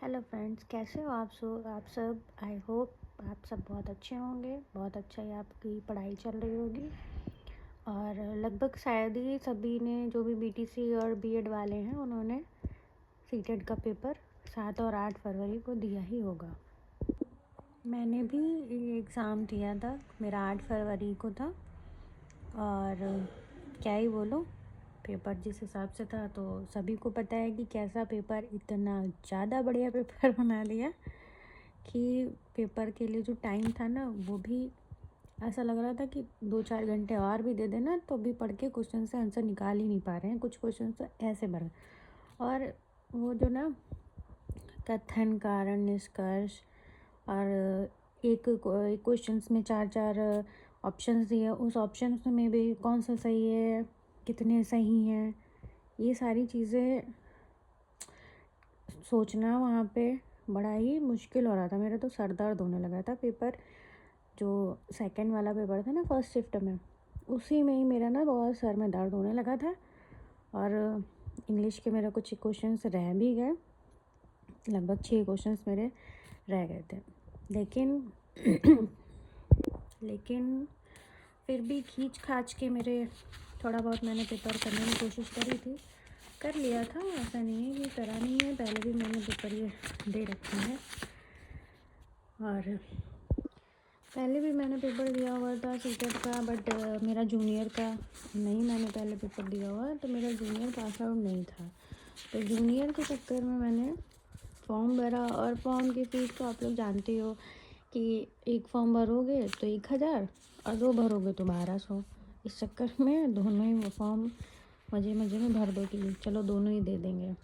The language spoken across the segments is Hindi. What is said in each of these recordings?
हेलो फ्रेंड्स, कैसे हो आप सब। आई होप आप सब बहुत अच्छे होंगे। बहुत अच्छा ही आपकी पढ़ाई चल रही होगी। और लगभग शायद ही सभी ने, जो भी बीटीसी और बीएड वाले हैं, उन्होंने सीटेट का पेपर 7 और 8 फरवरी को दिया ही होगा। मैंने भी एग्ज़ाम दिया था, मेरा 8 फरवरी को था। और क्या ही बोलूं, पेपर जिस हिसाब से था तो सभी को पता है कि कैसा पेपर, इतना ज़्यादा बढ़िया पेपर बना दिया कि पेपर के लिए जो टाइम था ना, वो भी ऐसा लग रहा था कि 2-4 घंटे और भी दे देना तो भी पढ़ के क्वेश्चन से आंसर निकाल ही नहीं पा रहे हैं। कुछ क्वेश्चन तो ऐसे बन, और वो जो ना कथन, कारण, निष्कर्ष, और एक क्वेश्चंस में 4-4 ऑप्शंस दिए, उस ऑप्शंस में भी कौन सा सही है, कितने सही हैं, ये सारी चीज़ें सोचना वहाँ पे बड़ा ही मुश्किल हो रहा था। मेरा तो सर दर्द होने लगा था। पेपर जो सेकंड वाला पेपर था ना, फर्स्ट शिफ्ट में, उसी में ही मेरा ना बहुत सर में दर्द होने लगा था। और इंग्लिश के मेरा कुछ क्वेश्चंस रह भी गए, लगभग 6 क्वेश्चंस मेरे रह गए थे। लेकिन फिर भी खींच खाच के मेरे थोड़ा बहुत मैंने पेपर करने की कोशिश करी थी, कर लिया था। ऐसा नहीं है कि करा नहीं है, पहले भी मैंने पेपर ये दे रखे हैं। और पहले भी मैंने पेपर दिया हुआ था सीटेट का, बट मेरा जूनियर का नहीं, मैंने पहले पेपर दिया हुआ, तो मेरा जूनियर पास आउट नहीं था। तो जूनियर के चक्कर में मैंने फॉर्म भरा, और फॉर्म की फ़ीस तो आप लोग जानते हो कि एक फॉर्म भरोगे तो 1000 और 2 भरोगे तो 1200। इस चक्कर में दोनों ही फॉर्म मज़े में भर दो कि चलो दोनों ही दे देंगे।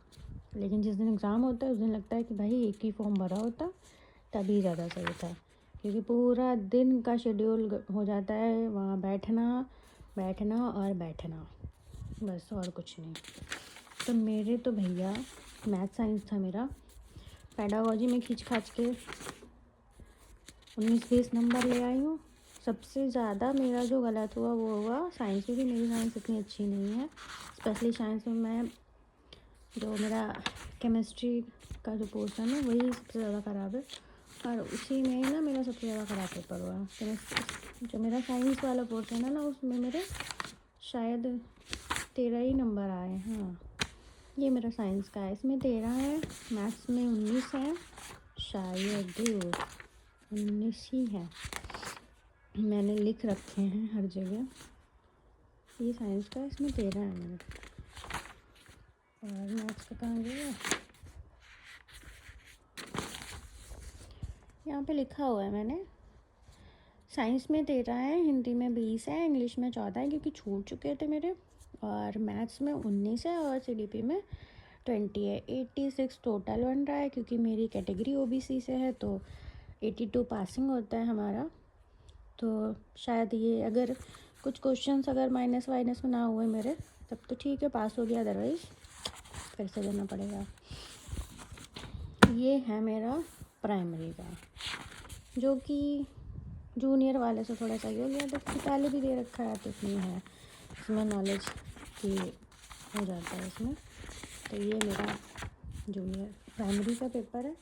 लेकिन जिस दिन एग्ज़ाम होता है उस दिन लगता है कि भाई एक ही फॉर्म भरा होता तभी ज़्यादा सही था, क्योंकि पूरा दिन का शेड्यूल हो जाता है वहाँ बैठना और बैठना, बस और कुछ नहीं। तो मेरे तो भैया मैथ साइंस था मेरा, पेडागोजी में खींच खाच के 19-20 नंबर ले आई हूँ। सबसे ज़्यादा मेरा जो गलत हुआ वो हुआ साइंस, क्योंकि मेरी साइंस इतनी अच्छी नहीं है। स्पेशली साइंस में मैं, जो मेरा केमिस्ट्री का जो पोर्शन है वही सबसे ज़्यादा ख़राब है, और उसी में ही ना मेरा सबसे ज़्यादा ख़राब पेपर हुआ। केमिस्ट्री जो मेरा साइंस वाला पोर्शन है ना, उसमें मेरे शायद 13 ही नंबर आए। हाँ, ये मेरा साइंस का है, इसमें 13 है, मैथ्स में 19 है, शायद 19 ही है, मैंने लिख रखे हैं हर जगह। ये साइंस का, इसमें 13 है मेरे। और मैथ्स का कहाँ गया, यहाँ पे लिखा हुआ है मैंने। साइंस में 13 है, हिंदी में 20 है, इंग्लिश में 14 है क्योंकि छूट चुके थे मेरे, और मैथ्स में 19 है, और सीडीपी में 20 है। 86 टोटल बन रहा है, क्योंकि मेरी कैटेगरी ओबीसी से है तो 82 पासिंग होता है हमारा। तो शायद ये, अगर कुछ क्वेश्चंस अगर माइनस वाइनस में ना हुए मेरे, तब तो ठीक है, पास हो गया, अदरवाइज़ फिर से देना पड़ेगा। ये है मेरा प्राइमरी का, जो कि जूनियर वाले से थोड़ा सही हो गया, तो पहले भी दे रखा है तो इतनी है, इसमें नॉलेज की हो जाता है इसमें। तो ये मेरा जूनियर प्राइमरी का पेपर है,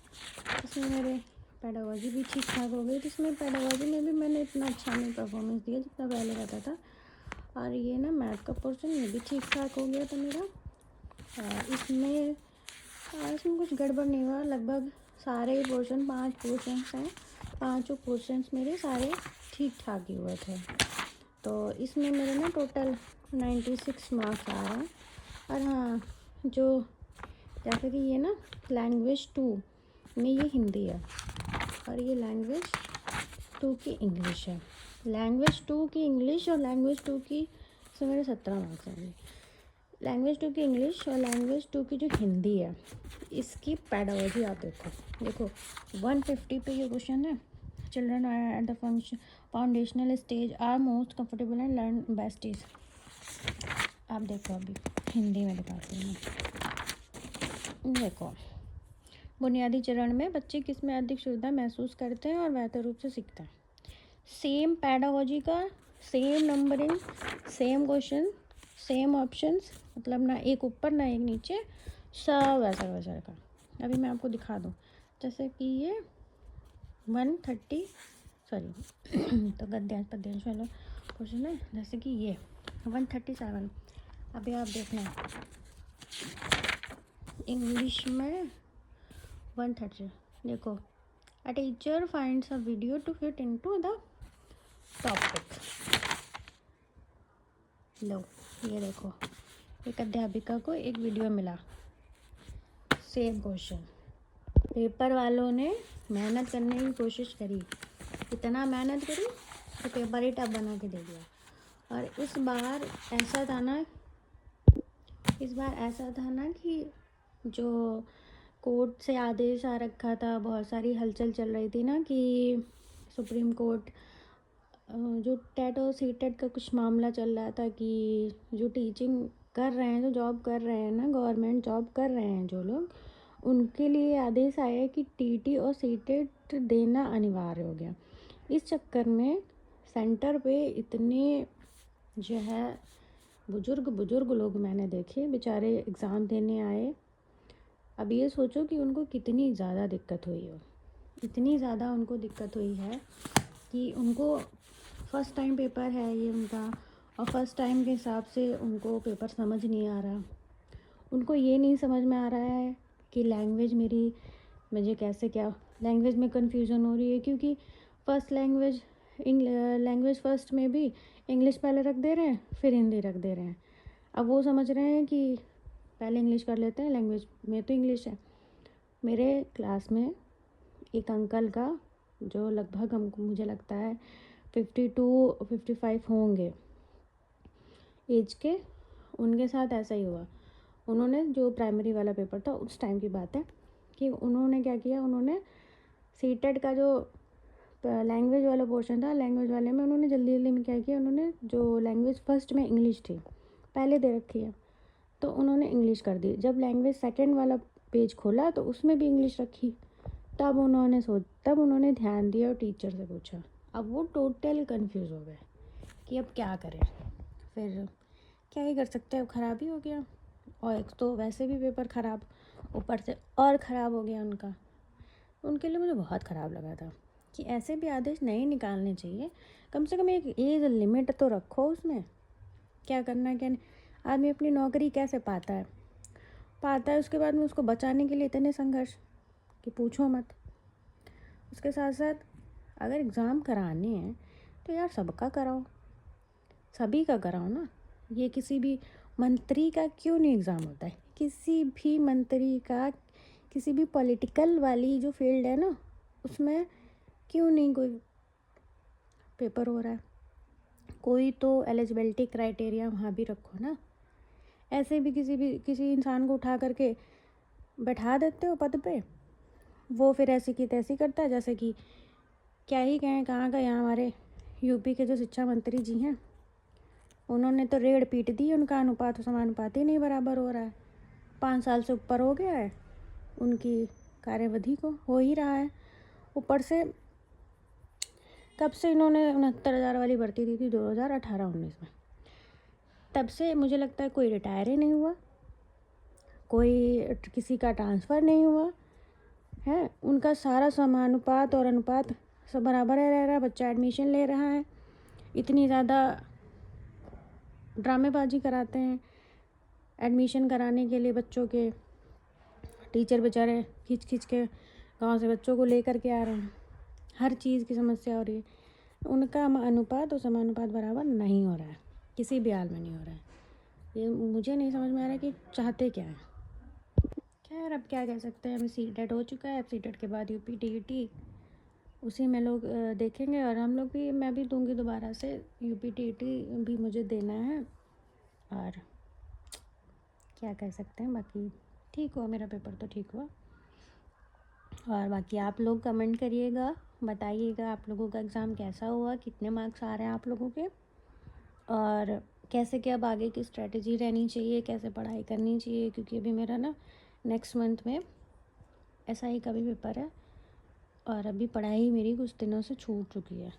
इसमें मेरे पेडागोजी भी ठीक ठाक हो गई। जिसमें पेडागोजी में भी मैंने इतना अच्छा नहीं परफॉर्मेंस दिया जितना पहले रहता था। और ये ना मैथ का पोर्शन, ये भी ठीक ठाक हो गया था मेरा। और इसमें कुछ गड़बड़ नहीं हुआ, लगभग सारे पोर्शन, 5 पोर्शंस हैं, 5 पोर्शंस मेरे सारे ठीक ठाक ही हुए थे। तो इसमें मेरे ना टोटल 96 मार्क्स आ रहे हैं। और हाँ, जो जैसे कि ये ना लैंग्वेज 2 में ये हिंदी है, और ये लैंग्वेज 2 की इंग्लिश है। लैंग्वेज 2 की इंग्लिश और लैंग्वेज 2 की, इसमें मेरे 17 मार्क्स आएंगे। लैंग्वेज 2 की इंग्लिश और लैंग्वेज 2 की जो हिंदी है, इसकी पेडागोजी आप देखो 150 पे ये क्वेश्चन है। Children at the foundational stage are most comfortable and learn best is. आप देखो, अभी हिंदी में दिखाती हूँ मैं। देखो, बुनियादी चरण में बच्चे किसमें अधिक सुविधा महसूस करते हैं और बेहतर रूप से सीखते हैं। सेम पेडागोजी का, same numbering, same question, same options, मतलब ना एक ऊपर ना एक नीचे, सब वैसा वैसा का। अभी मैं आपको दिखा दूँ, जैसे कि ये 130 सॉरी तो गद्यांश पद्यांश वाला क्वेश्चन है, जैसे कि ये 137। अभी आप देखना इंग्लिश में 130, देखो a teacher finds a video to fit into the topic. लो ये देखो, एक अध्यापिका को एक वीडियो मिला, सेम क्वेश्चन। पेपर वालों ने मेहनत करने की कोशिश करी, इतना मेहनत करी तो पेपर ही टफ बना के दे दिया। और इस बार ऐसा था ना कि जो कोर्ट से आदेश आ रखा था, बहुत सारी हलचल चल रही थी ना कि सुप्रीम कोर्ट जो टेट और सी टेट का कुछ मामला चल रहा था कि जो टीचिंग कर रहे हैं, जो जॉब कर रहे हैं ना, गवर्नमेंट जॉब कर रहे हैं जो लोग, उनके लिए आदेश आया कि टीटी और सी टेट देना अनिवार्य हो गया। इस चक्कर में सेंटर पे इतने जो है बुजुर्ग लोग मैंने देखे, बेचारे एग्ज़ाम देने आए। अब ये सोचो कि उनको कितनी ज़्यादा दिक्कत हुई हो, इतनी ज़्यादा उनको दिक्कत हुई है कि उनको फर्स्ट टाइम पेपर है ये उनका, और फर्स्ट टाइम के हिसाब से उनको पेपर समझ नहीं आ रहा। उनको ये नहीं समझ में आ रहा है कि लैंग्वेज मुझे कैसे क्या लैंग्वेज में कन्फ्यूज़न हो रही है, क्योंकि फर्स्ट लैंग्वेज फर्स्ट में भी इंग्लिश पहले रख दे रहे हैं, फिर हिंदी रख दे रहे हैं। अब वो समझ रहे हैं कि पहले इंग्लिश कर लेते हैं, लैंग्वेज में तो इंग्लिश है। मेरे क्लास में एक अंकल का, जो लगभग हमको मुझे लगता है 52-55 होंगे एज के, उनके साथ ऐसा ही हुआ। उन्होंने जो प्राइमरी वाला पेपर था उस टाइम की बात है कि उन्होंने क्या किया, उन्होंने सीटेट का जो लैंग्वेज वाला पोर्शन था, लैंग्वेज वाले में उन्होंने जल्दी में क्या किया, उन्होंने जो लैंग्वेज फर्स्ट में इंग्लिश थी पहले दे रखी है तो उन्होंने इंग्लिश कर दी। जब लैंग्वेज सेकंड वाला पेज खोला तो उसमें भी इंग्लिश रखी। तब उन्होंने ध्यान दिया और टीचर से पूछा। अब वो टोटल कंफ्यूज हो गए कि अब क्या करें। फिर क्या ही कर सकते हैं, अब ख़राब ही हो गया, और एक तो वैसे भी पेपर ख़राब, ऊपर से और ख़राब हो गया उनका। उनके लिए मुझे बहुत ख़राब लगा था कि ऐसे भी आदेश नहीं निकालने चाहिए, कम से कम एक एज लिमिट तो रखो उसमें। क्या करना है क्या नहीं, आदमी अपनी नौकरी कैसे पाता है उसके बाद में उसको बचाने के लिए इतने संघर्ष कि पूछो मत। उसके साथ साथ अगर एग्ज़ाम कराने हैं तो यार सबका कराओ, सभी का कराओ ना। ये किसी भी मंत्री का क्यों नहीं एग्ज़ाम होता है, किसी भी मंत्री का, किसी भी पॉलिटिकल वाली जो फील्ड है ना उसमें क्यों नहीं कोई पेपर हो रहा है। कोई तो एलिजिबिलिटी क्राइटेरिया वहाँ भी रखो ना। ऐसे भी किसी इंसान को उठा करके बैठा देते हो पद पे, वो फिर ऐसी की तैसी करता है। जैसे कि क्या ही कहें, कहाँ का, यहाँ हमारे यूपी के जो शिक्षा मंत्री जी हैं, उन्होंने तो रेड़ पीट दी, उनका अनुपात समानुपात ही नहीं बराबर हो रहा है। 5 साल से ऊपर हो गया है उनकी कार्यवधि को, हो ही रहा है। ऊपर से तब से इन्होंने 69,000 वाली भर्ती दी थी 2018-19 में, तब से मुझे लगता है कोई रिटायर ही नहीं हुआ, कोई किसी का ट्रांसफ़र नहीं हुआ है। उनका सारा समानुपात और अनुपात सब बराबर है रह रहा है। बच्चा एडमिशन ले रहा है, इतनी ज़्यादा ड्रामेबाजी कराते हैं एडमिशन कराने के लिए बच्चों के। टीचर बेचारे खींच के गांव से बच्चों को लेकर के आ रहे हैं, हर चीज़ की समस्या हो रही है। उनका अनुपात और समानुपात बराबर नहीं हो रहा है, किसी भी हाल में नहीं हो रहा है। ये मुझे नहीं समझ में आ रहा है कि चाहते क्या हैं। खैर अब क्या कह सकते हैं, अभी सीटेट हो चुका है, अब सीटेट के बाद यूपी टीईटी, उसी में लोग देखेंगे। और हम लोग भी, मैं भी दूंगी दोबारा से यूपी टीईटी भी मुझे देना है। और क्या कह सकते हैं, बाकी ठीक हुआ, मेरा पेपर तो ठीक हुआ। और बाकी आप लोग कमेंट करिएगा, बताइएगा आप लोगों का एग्ज़ाम कैसा हुआ, कितने मार्क्स आ रहे हैं आप लोगों के, और कैसे क्या अब आगे की स्ट्रेटजी रहनी चाहिए, कैसे पढ़ाई करनी चाहिए। क्योंकि अभी मेरा ना नेक्स्ट मंथ में SI का भी पेपर है, और अभी पढ़ाई मेरी कुछ दिनों से छूट चुकी है,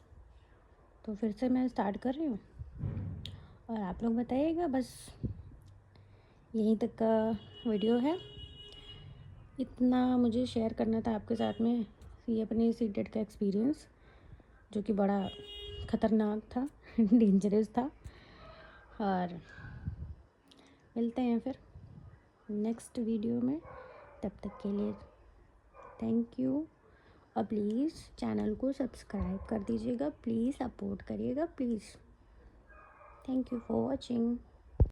तो फिर से मैं स्टार्ट कर रही हूँ। और आप लोग बताइएगा, बस यहीं तक का वीडियो है। इतना मुझे शेयर करना था आपके साथ में ये अपने सीटेट का एक्सपीरियंस, जो कि बड़ा ख़तरनाक था डेंजरस था। और मिलते हैं फिर नेक्स्ट वीडियो में, तब तक के लिए थैंक यू। और प्लीज़ चैनल को सब्सक्राइब कर दीजिएगा, प्लीज़ सपोर्ट करिएगा please. Thank you for watching.